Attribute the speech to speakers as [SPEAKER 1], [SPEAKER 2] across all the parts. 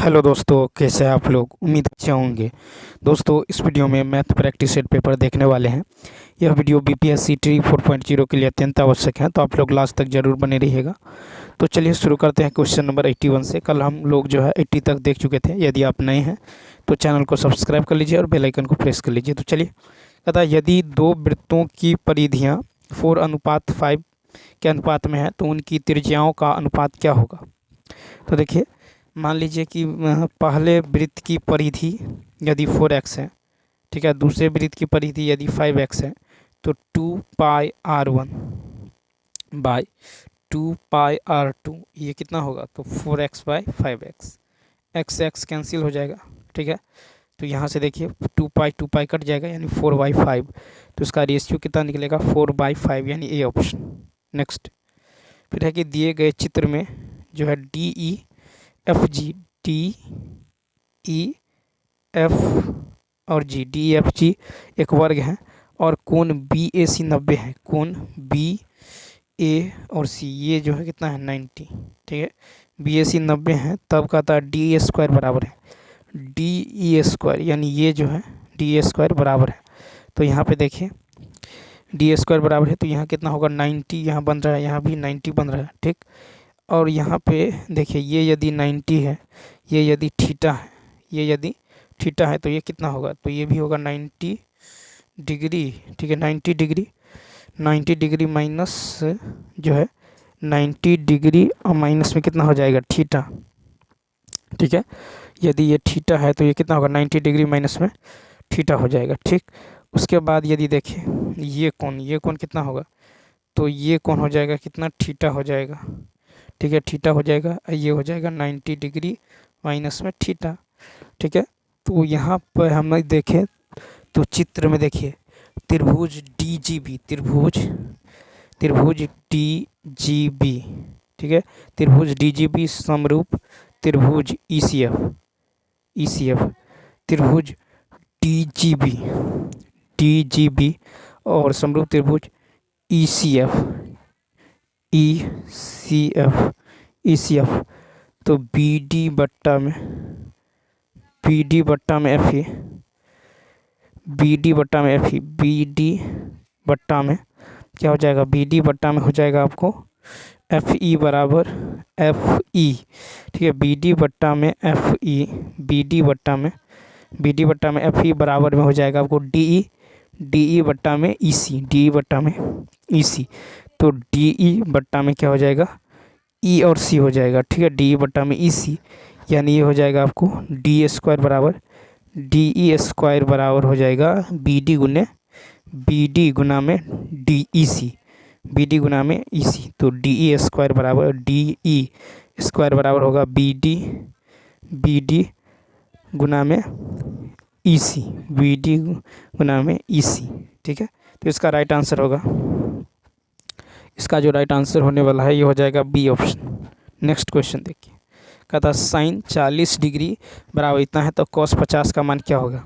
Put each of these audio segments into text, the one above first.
[SPEAKER 1] Hello दोस्तों, कैसे हैं आप लोग। उम्मीद अच्छे होंगे। दोस्तों, इस वीडियो में मैथ प्रैक्टिस सेट पेपर देखने वाले हैं। यह वीडियो बीपीएससी ट्री 4.0 के लिए अत्यंत आवश्यक है, तो आप लोग लास्ट तक जरूर बने रहिएगा। तो चलिए शुरू करते हैं क्वेश्चन नंबर 81 से। कल हम लोग जो है 80 तक देख चुके थे। यदि आप नए हैं तो चैनल को सब्सक्राइब कर लीजिए और बेल आइकन को प्रेस कर लीजिए। तो चलिए, कहता है यदि दो वृत्तों की परिधियाँ 4:5 के अनुपात में है तो उनकी त्रिज्याओं का अनुपात क्या होगा। तो देखिए, मान लीजिए कि पहले वृत्त की परिधि यदि 4x है, ठीक है, दूसरे वृत्त की परिधि यदि 5x है, तो 2πr1/2πr2 ये कितना होगा, तो 4x/5x। x कैंसिल हो जाएगा, ठीक है। तो यहाँ से देखिए 2π कट जाएगा, यानी 4/5। तो इसका रेशियो कितना निकलेगा, 4/5, यानी ए ऑप्शन। नेक्स्ट, फिर है कि दिए गए चित्र में जो है DEFG और DEFG एक वर्ग है और कोण BAC 90 है। कोण BA और C ये जो है कितना है, 90, ठीक है। BAC 90 है, तब कहता है DA² बराबर है DE², यानी ये जो है DA² बराबर है। तो यहाँ पे देखिए DA² बराबर है, तो यहाँ कितना होगा, 90 यहाँ बन रहा है, यहाँ भी 90 बन रहा है, ठीक। और यहाँ पे देखिए ये यदि 90 है, ये यदि थीटा है, ये यदि थीटा है, तो ये कितना होगा, तो ये भी होगा 90 डिग्री, ठीक है। 90 डिग्री माइनस जो है 90 डिग्री और माइनस में कितना हो जाएगा, थीटा, ठीक है। यदि ये थीटा है तो ये कितना होगा, 90 डिग्री माइनस में थीटा हो जाएगा, ठीक। उसके बाद यदि देखें ये कोण कितना होगा, तो ये कोण हो जाएगा कितना, थीटा हो जाएगा, ठीक है। थीटा हो जाएगा, ये हो जाएगा 90 डिग्री माइनस में थीटा, ठीक है। तो यहाँ पर हम देखें तो चित्र में देखिए त्रिभुज DGB, त्रिभुज DGB, ठीक है। त्रिभुज DGB समरूप त्रिभुज ECF, त्रिभुज DGB और समरूप त्रिभुज ECF। तो BD बट्टा में FE, BD बट्टा में क्या हो जाएगा, BD बट्टा में हो जाएगा आपको FE बराबर FE, ठीक है। BD बट्टा में FE, BD बट्टा में FE बराबर में हो जाएगा आपको DE बट्टा में EC। तो DE बट्टा में क्या हो जाएगा, E और C हो जाएगा, ठीक है। DE बट्टा में EC, यानी ये हो जाएगा आपको DE² बराबर हो जाएगा BD गुना में DEC, BD गुना में EC। तो DE² बराबर बराबर होगा BD गुना में EC, BD गुना में EC, ठीक है। तो इसका राइट आंसर होगा, इसका जो राइट आंसर होने वाला है ये हो जाएगा बी ऑप्शन। नेक्स्ट क्वेश्चन देखिए, कहता साइन 40 डिग्री बराबर इतना है तो कॉस 50 का मान क्या होगा।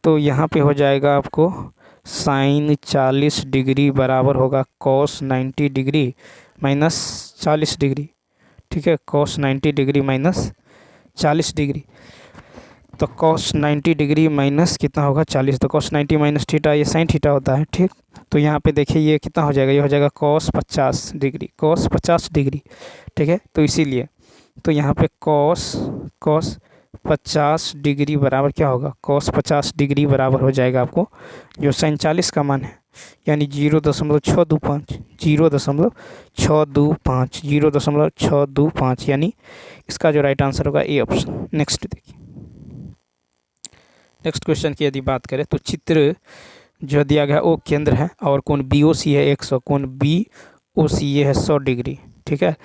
[SPEAKER 1] तो यहाँ पे हो जाएगा आपको साइन 40 डिग्री बराबर होगा कॉस 90 डिग्री माइनस 40 डिग्री, ठीक है। कॉस 90 डिग्री माइनस 40 डिग्री, तो कॉस 90 डिग्री माइनस कितना होगा, 40। तो कॉस 90 माइनस थीटा, ये साइन थीटा होता है, ठीक। तो यहाँ पे देखिए ये कितना हो जाएगा, ये हो जाएगा कॉस 50 डिग्री, ठीक है। तो इसीलिए तो यहाँ पे कॉस 50 डिग्री बराबर क्या होगा, कॉस 50 डिग्री बराबर हो जाएगा आपको जो साइन 40 का मान है, यानी 0.625, यानी इसका जो राइट आंसर होगा ए ऑप्शन। नेक्स्ट देखिए, नेक्स्ट क्वेश्चन की यदि बात करें तो चित्र जो दिया गया वो केंद्र है और कोण BOC है 100, कोण BOC ये है 100 डिग्री, ठीक है।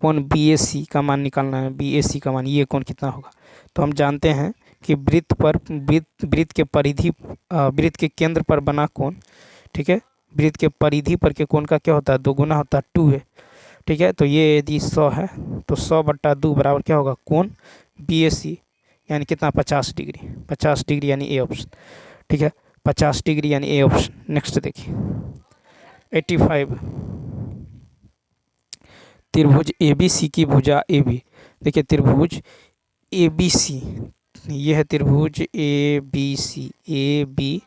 [SPEAKER 1] कोण BAC का मान निकालना है, BAC का मान, ये कोण कितना होगा। तो हम जानते हैं कि वृत्त के केंद्र पर बना कोण, ठीक है, वृत्त के परिधि पर के कोण का क्या होता है, 2 गुना होता है, 2 है, ठीक है। तो ये यदि 100 है तो 100/2 बराबर क्या होगा, कोण BAC, यानी कितना, 50 डिग्री, यानी ए ऑप्शन, ठीक है। 50 डिग्री यानी ए ऑप्शन। नेक्स्ट देखिए 85, त्रिभुज ABC की भुजा AB, देखिए त्रिभुज ए बी सी, ये है त्रिभुज A B C, A B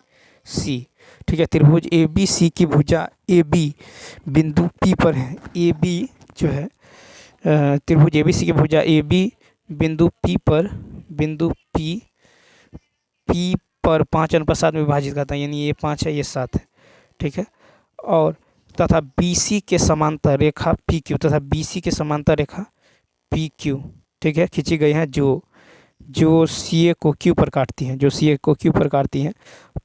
[SPEAKER 1] C, ठीक है। त्रिभुज ए बी सी की भुजा ए बी बिंदु पी पर है। ए बी जो है त्रिभुज ए बी सी की भुजा ए बी बिंदु पी पर, बिंदु पी पर 5:7 में विभाजित करता है, यानी ये 5 है, ये 7 है, ठीक है। और तथा बी सी के समांतर रेखा पी क्यू, तथा बी सी के समांतर रेखा पी क्यू, ठीक है, खींची गई है, जो सी ए को क्यू पर काटती हैं, जो सी ए को क्यू पर काटती हैं।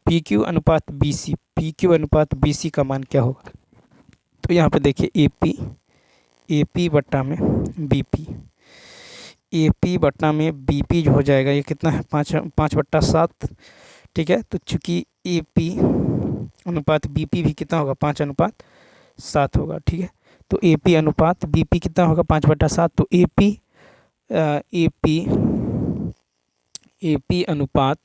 [SPEAKER 1] पी क्यू अनुपात बी सी, पी क्यू अनुपात बी सी का मान क्या होगा? तो यहाँ पे देखिए ए पी बट्टा में बी पी, ए पी बट्टा में बी पी जो हो जाएगा, ये कितना है 5/7, ठीक है। तो चूँकि ए पी अनुपात बी पी भी कितना होगा 5:7 होगा, ठीक है। तो ए पी अनुपात बी पी कितना होगा 5/7। तो ए पी अनुपात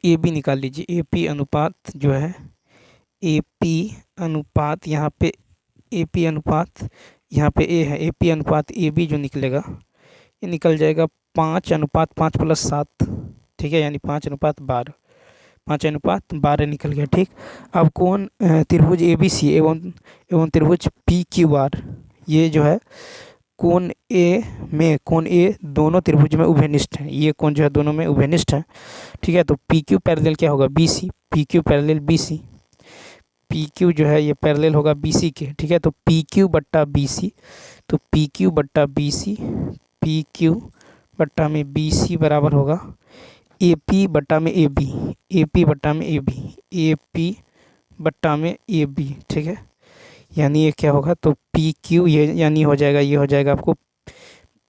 [SPEAKER 1] ए बी निकाल लीजिए। ए पी अनुपात जो है, ए पी अनुपात यहाँ पे, ए पी अनुपात यहाँ पे ए है, ए पी अनुपात ए बी जो निकलेगा ये निकल जाएगा 5:5 + 7, ठीक है, यानी 5:12, 5:12 निकल गया, ठीक। अब कौन त्रिभुज ए बी सी एवं त्रिभुज पी क्यू आर, ये जो है कोण ए दोनों त्रिभुज में उभयनिष्ठ है। ये कोण जो है दोनों में उभयनिष्ठ है, ठीक है। तो पी क्यू पैरेलल क्या होगा B C, P Q parallel B C, P Q जो है ये पैरेलल होगा बी सी के, ठीक है। तो पी क्यू बट्टा बी सी, तो पी क्यू बट्टा बी सी, पी क्यू बट्टा में बी सी बराबर होगा ए पी बट्टा में ए बी, ए पी बट्टा में ए बी, ए पी बट्टा में ए बी, ठीक है। यानी ये क्या होगा? तो पी क्यू ये यानी हो जाएगा, ये हो जाएगा आपको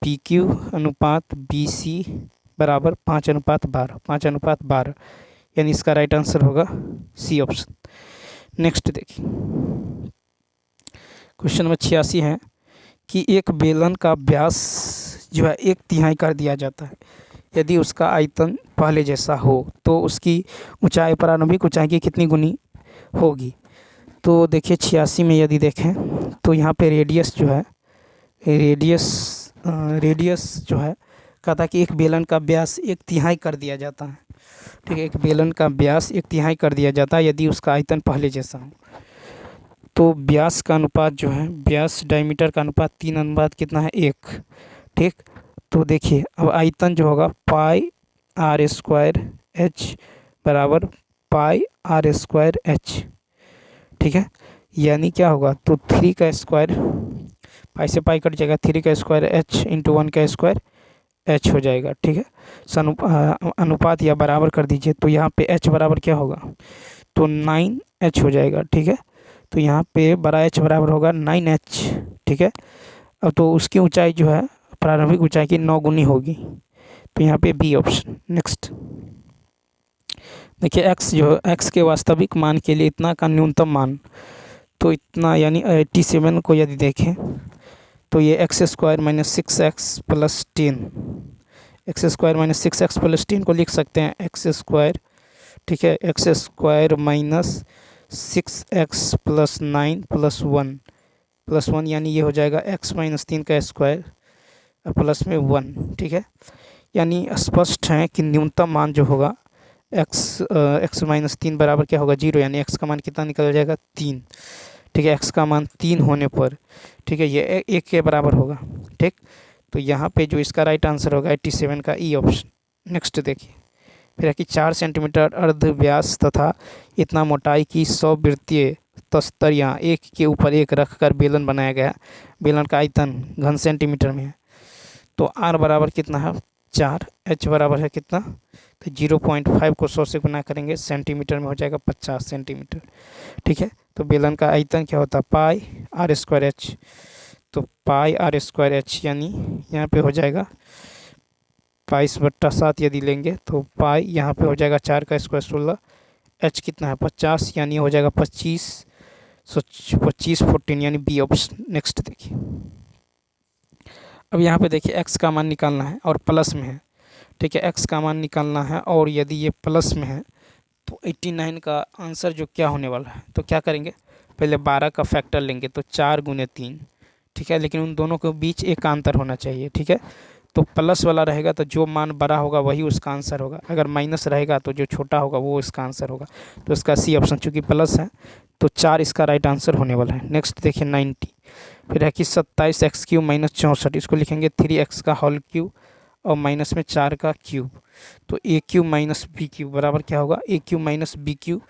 [SPEAKER 1] पी क्यू अनुपात बी सी बराबर 5:12, 5:12, यानी इसका राइट आंसर होगा सी ऑप्शन। नेक्स्ट देखिए, क्वेश्चन नंबर 86 है कि एक बेलन का व्यास जो है 1/3 कर दिया जाता है। यदि उसका आयतन पहले जैसा हो तो उसकी ऊंचाई प्रारंभिक ऊंचाई की कितनी गुनी होगी? तो देखिए 86 में यदि देखें तो यहाँ पे रेडियस जो है, रेडियस जो है कहता कि एक बेलन का व्यास 1/3 कर दिया जाता है, ठीक है। एक बेलन का व्यास 1/3 कर दिया जाता है यदि उसका आयतन पहले जैसा हो। तो व्यास का अनुपात जो है, व्यास डायमीटर का अनुपात 3 कितना है 1, ठीक। तो देखिए अब आयतन जो होगा पाई आर स्क्वायर एच बराबर पाई आर स्क्वायर एच, ठीक है। यानी क्या होगा? तो 3 का स्क्वायर, पाई से पाई कट जाएगा, 3 का स्क्वायर एच इंटू 1 का स्क्वायर एच हो जाएगा, ठीक है। अनुपात या बराबर कर दीजिए, तो यहाँ पे एच बराबर क्या होगा? तो 9h हो जाएगा, ठीक है। तो यहाँ पे बड़ा एच बराबर होगा 9h, ठीक है। अब तो उसकी ऊंचाई जो है प्रारंभिक ऊंचाई की 9 गुनी होगी, तो यहाँ पे बी ऑप्शन। नेक्स्ट देखिए एक्स जो एक्स के वास्तविक मान के लिए इतना का न्यूनतम मान, तो इतना यानी 87 को यदि देखें तो ये x² - 6x + 10, x² - 6x + 10 को लिख सकते हैं x², ठीक है, x² - 6x + 9 + 1 यानी ये हो जाएगा x - 3 का स्क्वायर प्लस में 1, ठीक है। यानी स्पष्ट है कि न्यूनतम मान जो होगा x - 3 बराबर क्या होगा 0, यानी x का मान कितना निकल जाएगा 3, ठीक है। x का मान 3 होने पर, ठीक है, ये 1 के बराबर होगा, ठीक। तो यहाँ पे जो इसका राइट आंसर होगा 87 का ई ऑप्शन। नेक्स्ट देखिए फिर है कि 4 सेंटीमीटर अर्ध व्यास तथा इतना मोटाई की 100 वृत्तीय तस्तरियाँ एक के ऊपर एक रखकर बेलन बनाया गया। बेलन का आयतन घन सेंटीमीटर में है। तो r बराबर कितना है 4, h बराबर है कितना? तो 0.5 को 100 से गुना करेंगे, सेंटीमीटर में हो जाएगा 50 सेंटीमीटर, ठीक है। तो बेलन का आयतन क्या होता है पाई r² h, तो पाई r² h यानी यहाँ पे हो जाएगा 22/7 यदि लेंगे तो पाई यहाँ पे हो जाएगा 4 का स्क्वायर 16, h कितना है 50, यानी हो जाएगा 25 14 यानी बी ऑप्शन। नेक्स्ट देखिए, अब यहाँ पे देखिए x का मान निकालना है और प्लस में है, ठीक है, x का मान निकालना है और यदि ये प्लस में है तो 89 का आंसर जो क्या होने वाला है, तो क्या करेंगे पहले 12 का फैक्टर लेंगे, तो 4 × 3, ठीक है, लेकिन उन दोनों के बीच एक का अंतर होना चाहिए, ठीक है। तो प्लस वाला रहेगा तो जो मान बड़ा होगा वही उसका आंसर होगा, अगर माइनस रहेगा तो जो छोटा होगा वो इसका आंसर होगा। तो इसका सी ऑप्शन, चूँकि प्लस है तो 4 इसका राइट आंसर होने वाला है। नेक्स्ट देखिए 90, फिर है कि 27x³ माइनस 64, इसको लिखेंगे 3x का होल क्यूब और माइनस में 4 का क्यूब। तो a³ माइनस b³ बराबर क्या होगा, a³ माइनस b³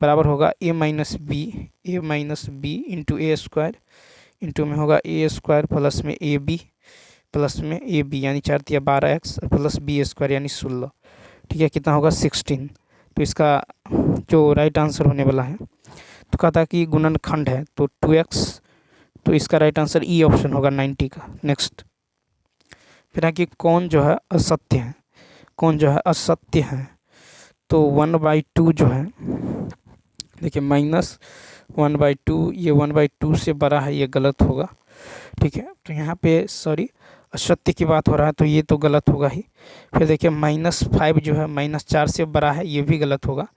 [SPEAKER 1] बराबर होगा a minus B into A square, into में होगा ए स्क्वायर प्लस में ए बी प्लस में ए बी यानी 4 तिया 12x प्लस बी स्क्वायर यानी 16। ठीक है, कितना होगा 16। तो इसका जो राइट आंसर होने वाला है, तो कहता है कि गुणनखंड है तो 2x, तो इसका राइट आंसर ई ऑप्शन होगा 90 का। नेक्स्ट फिर है कि कौन जो है असत्य है, कौन जो है असत्य है, तो 1/2 जो है, देखिए -1/2, ये 1/2 से बड़ा है, ये गलत होगा। ठीक है, तो यहाँ पे सॉरी असत्य की बात हो रहा है तो ये तो गलत होगा ही। फिर देखिए -5 जो है -4 से बड़ा है, ये भी गलत होगा।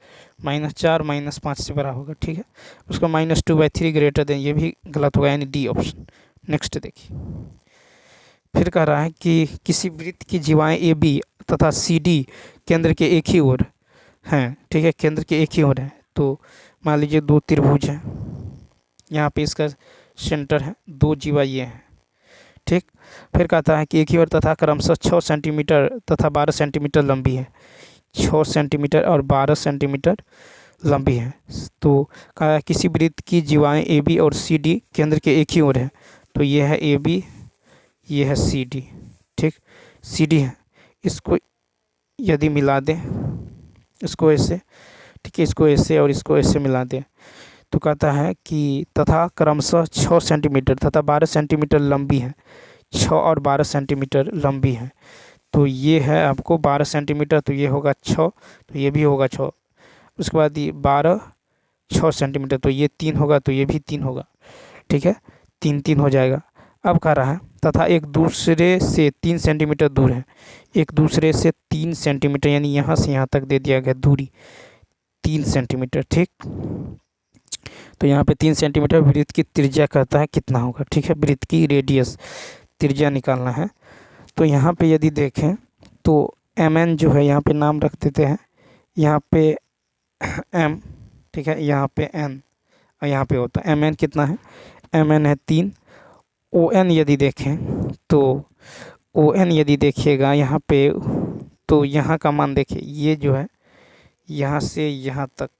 [SPEAKER 1] -4 -5 से बड़ा होगा। ठीक है, उसको -2/3 ग्रेटर देन, ये भी गलत होगा, यानी डी ऑप्शन। नेक्स्ट देखिए, फिर कह रहा है कि किसी वृत्त की जीवाएँ ए बी तथा सी डी केंद्र के एक ही ओर हैं। ठीक है, केंद्र के एक ही ओर है। तो मान लीजिए 2 त्रिभुज हैं, यहाँ पे इसका सेंटर है, 2 जीवा ये हैं। ठीक, फिर कहता है कि एक ही ओर तथा क्रमशः 6 सेंटीमीटर तथा 12 सेंटीमीटर लंबी है, 6 सेंटीमीटर और 12 सेंटीमीटर लंबी है। तो कहा है किसी वृत्त की जीवाएँ ए बी और सी डी केंद्र के एक ही ओर है। तो ये है ए बी, ये है सी डी। ठीक, सी डी है, इसको यदि मिला दें, इसको ऐसे, ठीक है, इसको ऐसे और इसको ऐसे मिला दें, तो कहता है कि तथा क्रमशः 6 सेंटीमीटर तथा 12 सेंटीमीटर लंबी है, 6 और 12 सेंटीमीटर लंबी है। तो ये है आपको 12 सेंटीमीटर, तो ये होगा 6, तो ये भी होगा 6। उसके बाद ये 12 6 सेंटीमीटर, तो ये 3 होगा, तो ये भी 3 होगा। ठीक है, 3 3 हो जाएगा। अब कह रहा है तथा एक दूसरे से 3 सेंटीमीटर दूर है, एक दूसरे से 3 सेंटीमीटर, यानी यहाँ से यहाँ तक दे दिया गया दूरी 3 सेंटीमीटर। ठीक, तो यहाँ पे 3 सेंटीमीटर वृत्त की त्रिज्या कहता है कितना होगा। ठीक है, वृत्त की रेडियस त्रिज्या निकालना है। तो यहाँ पे यदि देखें तो mn जो है, यहाँ पे नाम रख देते हैं, यहाँ पे m, ठीक है, यहाँ पे n और यहाँ पे होता है mn कितना है, mn है 3। on यदि देखें तो on यदि देखिएगा यहाँ पे, तो यहाँ का मान देखिए, ये जो है यहाँ से यहाँ तक,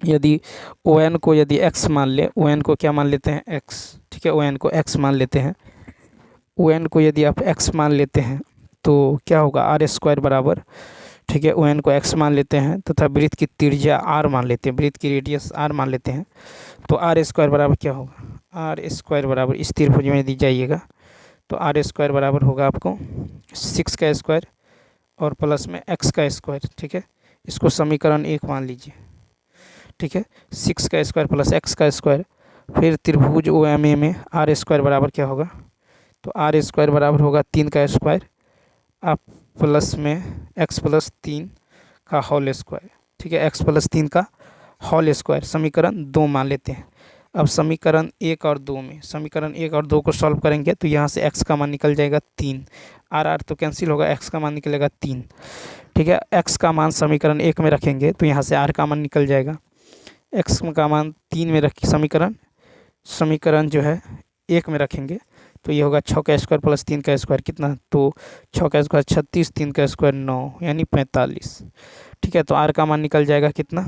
[SPEAKER 1] यदि ON को यदि x मान ले, ON को क्या मान लेते हैं x, ठीक है, ON को x मान लेते हैं, ON को यदि आप x मान लेते हैं तो क्या होगा r² बराबर, ठीक है, ON को x मान लेते हैं तथा वृत्त की त्रिज्या r मान लेते हैं, वृत्त की रेडियस r मान लेते हैं, तो r² बराबर क्या होगा, r² बराबर इस त्रिभुज में यदि जाइएगा तो r² बराबर होगा आपको 6 का स्क्वायर और प्लस में x का स्क्वायर। ठीक है, इसको समीकरण 1 मान लीजिए। ठीक है, 6 का स्क्वायर प्लस x का स्क्वायर, फिर त्रिभुज OMA में r² बराबर क्या होगा, तो r² बराबर होगा 3 का स्क्वायर आप प्लस में x प्लस 3 का होल स्क्वायर। ठीक है, x प्लस 3 का होल स्क्वायर, समीकरण 2 मान लेते हैं। अब समीकरण 1 और 2 में, समीकरण 1 और 2 को सॉल्व करेंगे तो यहाँ से x का मान निकल जाएगा 3, r तो कैंसिल होगा, x का मान निकलेगा 3। ठीक है, x का मान समीकरण 1 में रखेंगे तो यहाँ से r का मान निकल जाएगा, x का मान 3 में रख, समीकरण जो है 1 में रखेंगे तो ये होगा 6 का स्क्वायर प्लस 3 का स्क्वायर कितना, तो 6 का स्क्वायर 36, 3 का स्क्वायर 9 यानी 45। ठीक है, तो r का मान निकल जाएगा कितना,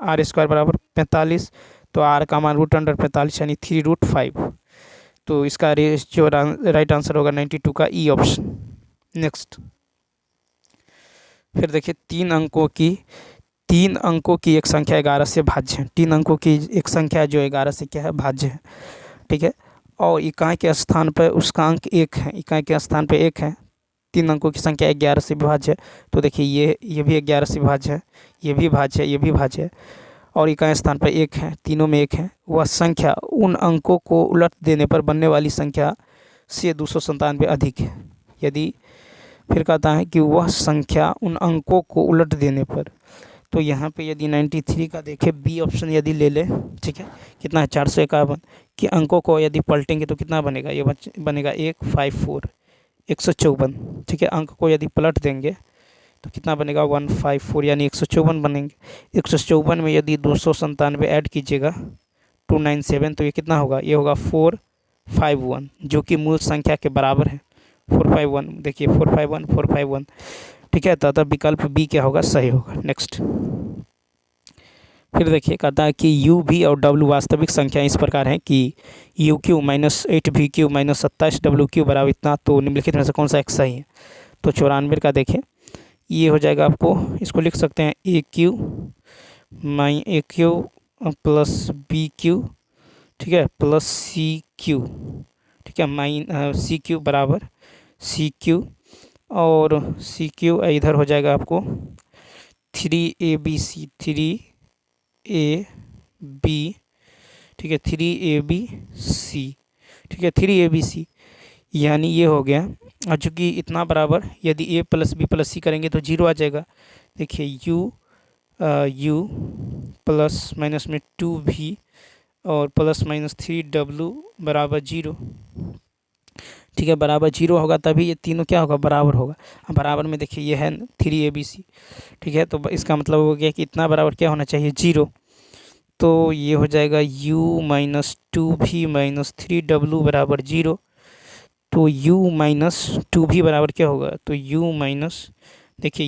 [SPEAKER 1] r² बराबर 45, तो r का मान √45 यानी 3√5। तो इसका जो राइट आंसर होगा 92 का ई ऑप्शन। नेक्स्ट फिर देखिए 3 अंकों की एक संख्या 11 से भाज्य है, 3 अंकों की एक संख्या जो 11 से क्या है, भाज्य है। ठीक है, और इकाई के स्थान पर उसका अंक 1 है, इकाई के स्थान पर 1 है, 3 अंकों की संख्या 11 से विभाज्य है। तो देखिए ये भी 11 से विभाज्य है, ये भी भाज्य है, ये भी भाज्य है, और इकाई स्थान पर 1 है, तीनों में 1 है। वह संख्या उन अंकों को उलट देने पर बनने वाली संख्या से 297 अधिक है। यदि फिर कहता है कि वह संख्या उन अंकों को उलट देने पर, तो यहाँ पे यदि 93 का देखें बी ऑप्शन यदि ले ले, ठीक है, कितना है 451 कि अंकों को यदि पलटेंगे तो कितना बनेगा, ये बनेगा 154, 154, ठीक है। अंक को यदि पलट देंगे तो कितना बनेगा 154 यानी 154 बनेंगे। 154 में यदि 297 ऐड कीजिएगा 297 तो ये कितना होगा, ये होगा 451 जो कि मूल संख्या के बराबर है। 451 देखिए 451 451, ठीक है। तो अतः विकल्प बी क्या होगा, सही होगा। नेक्स्ट फिर देखिए कहता है कि यू भी और डब्ल्यू वास्तविक संख्या इस प्रकार हैं कि you Q minus 8 we Q minus 27 W Q बराबर इतना, तो निम्नलिखित में से कौन सा एक सही है। तो 94 का देखें, ये हो जाएगा आपको, इसको लिख सकते हैं ए क्यू प्लस बी क्यू, ठीक है, प्लस सी क्यू, ठीक है, सी क्यू बराबर सी क्यू, और सी क्यू इधर हो जाएगा आपको 3ABC 3AB, ठीक है, 3ABC, ठीक है, 3ABC यानी ये हो गया। और चूँकि इतना बराबर यदि ए प्लस बी प्लस सी करेंगे तो 0 आ जाएगा। देखिए यू प्लस माइनस में 2v और प्लस माइनस 3w बराबर 0, ठीक है, बराबर 0 होगा तभी ये तीनों क्या होगा, बराबर होगा। बराबर में देखिए ये है 3ABC, ठीक है। तो इसका मतलब हो गया कि इतना बराबर क्या होना चाहिए, 0। तो ये हो जाएगा u minus 2v minus 3w बराबर 0। तो u माइनस 2v बराबर क्या होगा, तो u माइनस, देखिए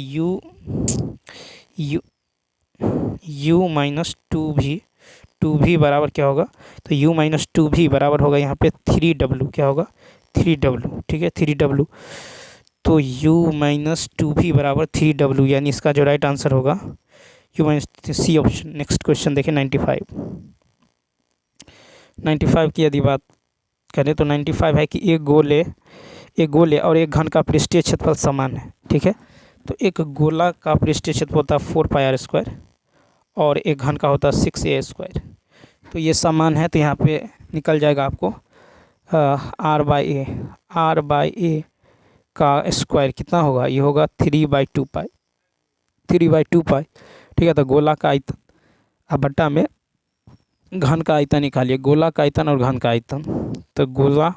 [SPEAKER 1] u माइनस 2v बराबर क्या होगा, तो u माइनस 2v बराबर होगा यहाँ पे 3w, क्या होगा 3w, ठीक है 3w। तो u माइनस 2v बराबर 3w यानी इसका जो राइट आंसर होगा u minus C option. Next question देखें 95 की यदि बात करें तो 95 है कि एक गोले और एक घन का पृष्ठीय क्षेत्रफल समान है, ठीक है। तो एक गोला का पृष्ठीय क्षेत्रफल होता है 4πr² और एक घन का होता है 6a²। तो ये समान है, तो यहाँ पे निकल जाएगा आपको r/a का स्क्वायर कितना होगा, ये होगा 3/2 पाई, ठीक है। तो गोला का आयतन अब बट्टा में घन का आयतन निकालिए, गोला का आयतन और घन का आयतन। तो गोला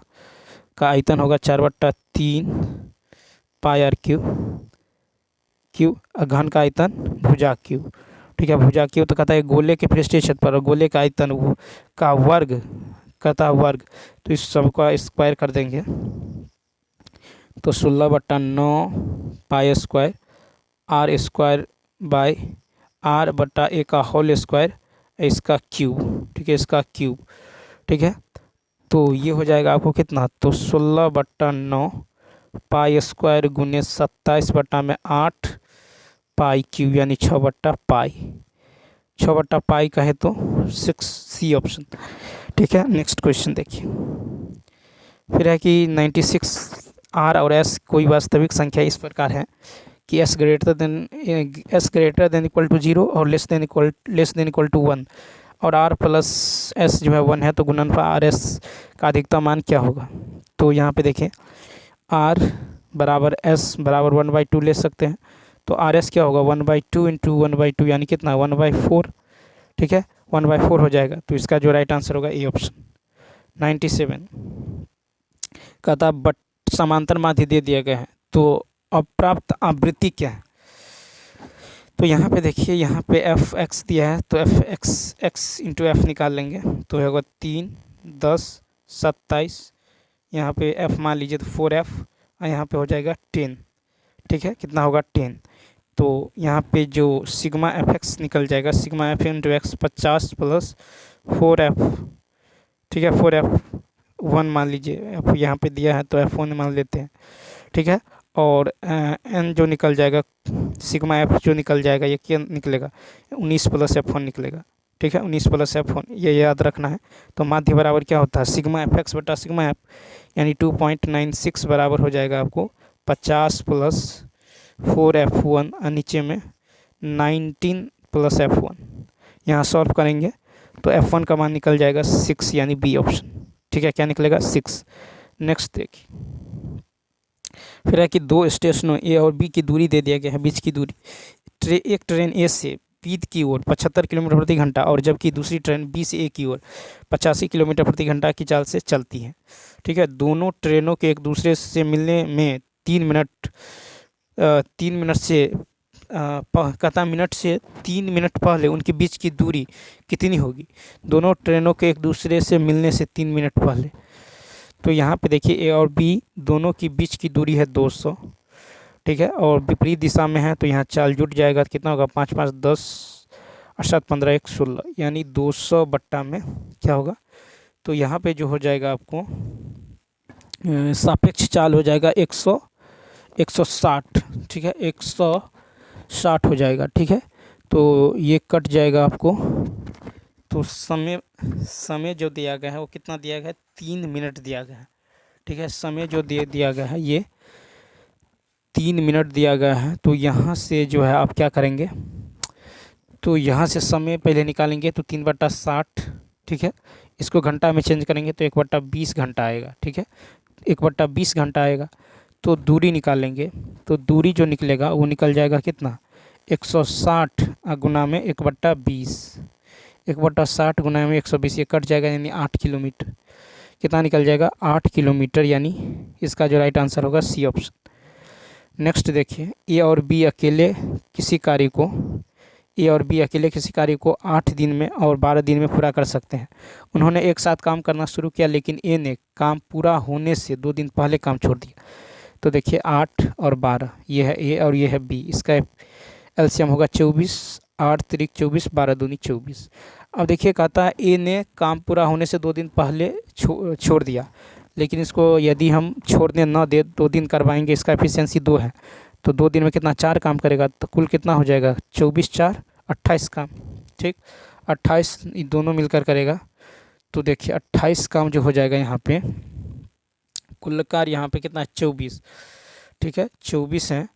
[SPEAKER 1] का आयतन होगा 4/3 πr³ और घन का आयतन भुजा क्यूब, ठीक है, भुजा क्यूब। तो कहता है गोले के पृष्ठीय क्षेत्रफल और गोले का आयतन का वर्ग, कहता है वर्ग, तो इस सब का स्क्वायर कर देंगे तो 16/9 πr² r² का होल स्क्वायर, इसका क्यूब, ठीक है, इसका क्यूब, ठीक है। तो ये हो जाएगा आपको कितना, तो 16/9 πr² गुने 27/8 पाई क्यूब यानी 6/पाई कहे तो 6C ऑप्शन, ठीक है। नेक्स्ट क्वेश्चन देखिए, फिर है कि 96 R और S कोई वास्तविक संख्या इस प्रकार है कि s greater than equal to 0 और लेस देन इक्वल टू 1 और r प्लस s जो है 1 है, तो गुणनफल RS का अधिकतम मान क्या होगा। तो यहाँ पे देखें r बराबर s बराबर 1/2 ले सकते हैं, तो RS क्या होगा 1/2 इंटू 1/2 यानी कितना 1/4, ठीक है, 1/4 हो जाएगा। तो इसका जो राइट आंसर होगा ए ऑप्शन। 97 कहता बट समांतर माध्य दे दिया गया है, तो अप्राप्त आवृत्ति क्या है। तो यहाँ पे देखिए, यहाँ पे f(x) दिया है, तो x इंटू एफ निकाल लेंगे तो होगा 3 10 27, यहाँ पे f मान लीजिए तो 4f और यहाँ पे हो जाएगा 10, ठीक है, कितना होगा 10। तो यहाँ पे जो सिग्मा fx निकल जाएगा, sigma f into x 50 plus 4f, ठीक है, 4f1 मान लीजिए, f यहाँ पे दिया है तो f1 मान लेते हैं, ठीक है। और n जो निकल जाएगा, सिग्मा f जो निकल जाएगा, ये क्या निकलेगा 19 प्लस f1 निकलेगा, ठीक है, 19 प्लस f1, ये याद रखना है। तो माध्य बराबर क्या होता है सिग्मा fx बटा सिग्मा f यानी 2.96 बराबर हो जाएगा आपको 50 प्लस 4f1 और नीचे में 19 प्लस f1। यहाँ सॉल्व करेंगे तो f1 का मान निकल जाएगा 6 यानी बी ऑप्शन, ठीक है, क्या निकलेगा 6। नेक्स्ट देखिए, फिर है कि दो स्टेशनों ए और बी की दूरी दे दिया गया है, बीच की दूरी, एक ट्रेन ए से विपरीत की ओर 75 किलोमीटर प्रति घंटा, और जबकि दूसरी ट्रेन बी से ए की ओर 85 किलोमीटर प्रति घंटा की चाल से चलती है। ठीक है, दोनों ट्रेनों के एक दूसरे से मिलने में 3 मिनट से कहता मिनट से 3 मिनट पहले उनके बीच की दूरी कितनी होगी? दोनों ट्रेनों के एक दूसरे से मिलने से 3 मिनट पहले। तो यहाँ पे देखिए ए और बी दोनों की बीच की दूरी है 200। ठीक है, और विपरीत दिशा में है तो यहाँ चाल जुट जाएगा, कितना होगा? 5 5 10 और 7 15 1 16, यानी 200 बट्टा में क्या होगा? तो यहाँ पे जो हो जाएगा आपको सापेक्ष चाल हो जाएगा 160। ठीक है, 160 हो जाएगा। ठीक है, तो ये कट जाएगा आपको। तो समय जो दिया गया है वो कितना दिया गया है? 3 मिनट दिया गया है। ठीक है, समय जो दिया गया है ये 3 मिनट दिया गया है। तो यहाँ से जो है आप क्या करेंगे? तो यहाँ से समय पहले निकालेंगे तो 3/60। ठीक है, इसको घंटा में चेंज करेंगे तो 1/20 घंटा आएगा। ठीक है, 1/20 घंटा आएगा। तो दूरी निकालेंगे तो दूरी जो निकलेगा वो निकल जाएगा कितना? 160 गुना में 1/20, 1/60 गुना में 120, ये कट जाएगा यानी 8 किलोमीटर। कितना निकल जाएगा? 8 किलोमीटर, यानी इसका जो राइट आंसर होगा सी ऑप्शन। नेक्स्ट देखिए, ए और बी अकेले किसी कार्य को 8 दिन में और 12 दिन में पूरा कर सकते हैं। उन्होंने एक साथ काम करना शुरू किया, लेकिन ए ने काम पूरा होने से 2 दिन पहले काम छोड़ दिया। तो देखिए 8 और 12, ये है ए और ये है बी, इसका एलसीएम होगा 24, 8 त्रिक 24, 12 दूनी 24। अब देखिए कहता है ए ने काम पूरा होने से 2 दिन पहले छोड़ दिया, लेकिन इसको यदि हम छोड़ने ना दे 2 दिन करवाएंगे, इसका एफिशिएंसी 2 है, तो 2 दिन में कितना? 4 काम करेगा, तो कुल कितना हो जाएगा? 24 4 28 काम। ठीक, 28 दोनों मिलकर करेगा। तो देखिए 28 काम जो हो जाएगा यहाँ पे, कुल कार्य यहाँ पे कितना? 24। ठीक है, 24 है।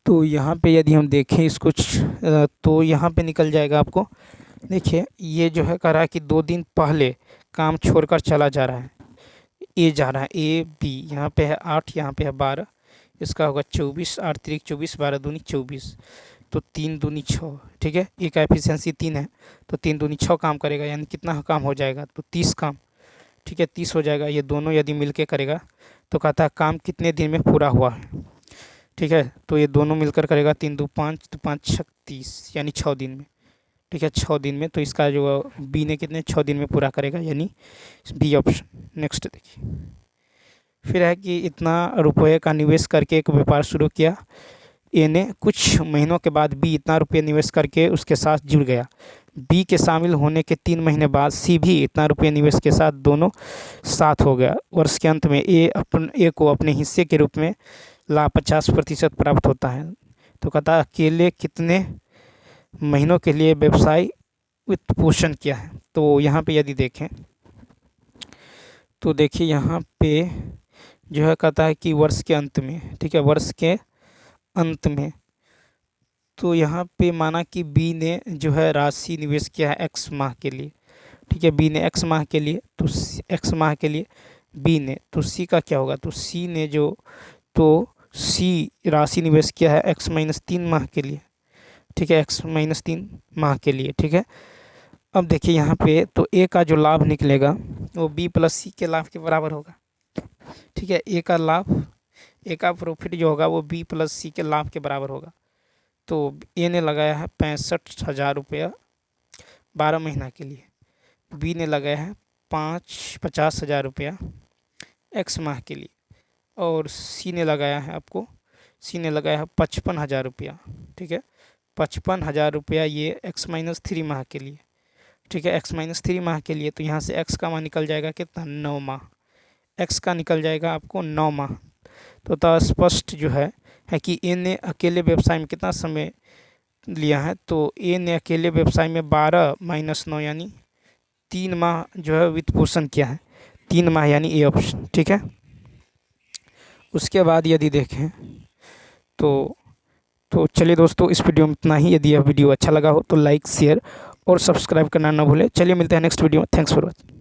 [SPEAKER 1] तो यहाँ पे यदि हम देखें इसको तो यहाँ पे निकल जाएगा आपको। देखिए ये जो है कह रहा है कि 2 दिन पहले काम छोड़कर चला जा रहा है, ए जा रहा है, ए बी। यहाँ पे है 8, यहाँ पे है 12, इसका होगा 24, 8 त्रिक 24, 12 दूनी 24, तो 3 दूनी 6। ठीक है, ए का एफिशिएंसी 3 है, तो 3 दूनी 6 काम करेगा, यानी कितना काम हो जाएगा? तो 30 काम। ठीक है, 30 हो जाएगा। ये दोनों यदि मिलके करेगा तो कहता है काम कितने दिन में पूरा हुआ है? ठीक है, तो ये दोनों मिलकर करेगा 3 2 5, तो 5 6 30, यानी 6 दिन में। ठीक है, 6 दिन में। तो इसका जो बी ने कितने? 6 दिन में पूरा करेगा, यानी बी ऑप्शन। नेक्स्ट देखिए, फिर है कि इतना रुपये का निवेश करके एक व्यापार शुरू किया। ए ने कुछ महीनों के बाद बी इतना रुपये निवेश करके उसके साथ जुड़ गया। बी के शामिल होने के 3 महीने बाद सी भी इतना रुपये निवेश के साथ दोनों साथ हो गया। वर्ष के अंत में ए को अपने हिस्से के रूप में लाभ 50% प्राप्त होता है। तो कहता अकेले कितने महीनों के लिए व्यवसाय वित्त पोषण किया है? तो यहाँ पे यदि देखें तो देखिए यहाँ पे जो है कहता है कि वर्ष के अंत में। ठीक है, वर्ष के अंत में। तो यहाँ पे माना कि बी ने जो है राशि निवेश किया है x माह के लिए। ठीक है, बी ने x माह के लिए, तो x माह के लिए बी ने, तो सी का क्या होगा? तो सी ने सी राशि निवेश किया है x - 3 माह के लिए। ठीक है, x - 3 माह के लिए। ठीक है, अब देखिए यहाँ पे तो ए का जो लाभ निकलेगा वो बी प्लस सी के लाभ के बराबर होगा। ठीक है, ए का लाभ, ए का प्रॉफिट जो होगा वो बी प्लस सी के लाभ के बराबर होगा। तो ए ने लगाया है 65,000 रुपया 12 महीना के लिए, बी ने लगाया है 50,000 रुपया x माह के लिए, और सी ने लगाया है 55,000 रुपया। ठीक है, 55,000 रुपया ये x - 3 माह के लिए। ठीक है, x - 3 माह के लिए। तो यहाँ से x का मान निकल जाएगा कितना? 9 माह। x का निकल जाएगा आपको 9 माह। तो स्पष्ट जो है कि ए ने अकेले व्यवसाय में कितना समय लिया है? तो ए ने अकेले व्यवसाय में 12 - 9 यानी 3 माह जो है वित्त पोषण किया है। 3 माह यानी ए ऑप्शन। ठीक है, उसके बाद यदि देखें तो चलिए दोस्तों, इस वीडियो में इतना ही। यदि यह वीडियो अच्छा लगा हो तो लाइक शेयर और सब्सक्राइब करना ना भूलें। चलिए मिलते हैं नेक्स्ट वीडियो में। Thanks for watching.